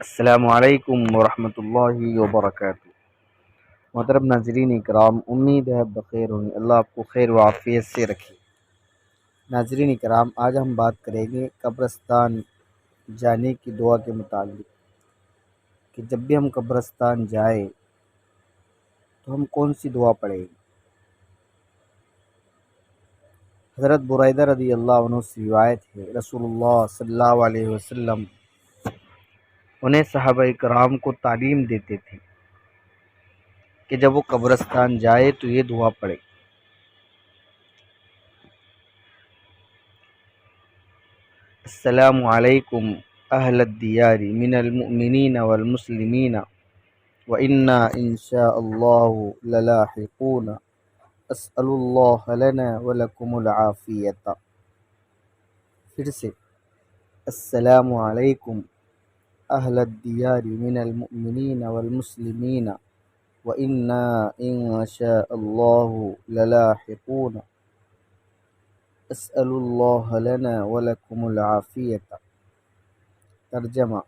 السلام علیکم ورحمۃ اللہ وبرکاتہ۔ محترم ناظرین اکرام، امید ہے بخیر ہوں، اللہ آپ کو خیر و عافیت سے رکھے۔ ناظرین اکرام، آج ہم بات کریں گے قبرستان جانے کی دعا کے متعلق، کہ جب بھی ہم قبرستان جائیں تو ہم کون سی دعا پڑھیں۔ حضرت بریدہ رضی اللہ عنہ سے روایت ہے، رسول اللہ صلی اللہ علیہ وسلم انہیں صحابہ کرام کو تعلیم دیتے تھے کہ جب وہ قبرستان جائے تو یہ دعا پڑھے: السلام علیکم اہل الدیار من المؤمنین والمسلمین وإنا ان شاء اللہ للاحقون اسأل اللہ لنا ولکم العافیت۔ پھر سے، السلام علیکم اہل الدیار من المؤمنین والمسلمین وإنا ان شاء اللہ للاحقون اسأل اللہ لنا ولکم العافیت۔ ترجمہ: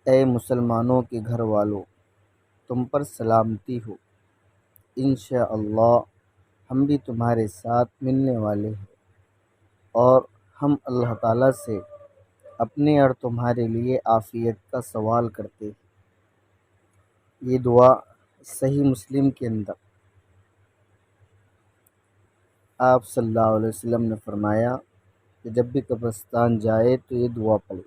اے مسلمانوں کے گھر والوں، تم پر سلامتی ہو، انشاءاللہ ہم بھی تمہارے ساتھ ملنے والے ہیں، اور ہم اللہ تعالیٰ سے اپنے اور تمہارے لیے عافیت کا سوال کرتے ہیں۔ یہ دعا صحیح مسلم کے اندر آپ صلی اللہ علیہ وسلم نے فرمایا کہ جب بھی قبرستان جائے تو یہ دعا پڑھے: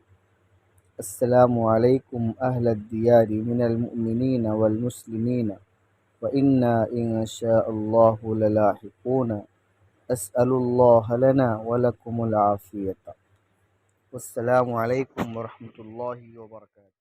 السلام علیکم اہل الدیار من المؤمنین والمسلمین وإنا ان شاء اللہ للاحقون اسأل اللہ لنا ولکم العافیت۔ والسلام علیکم ورحمۃ اللہ وبرکاتہ۔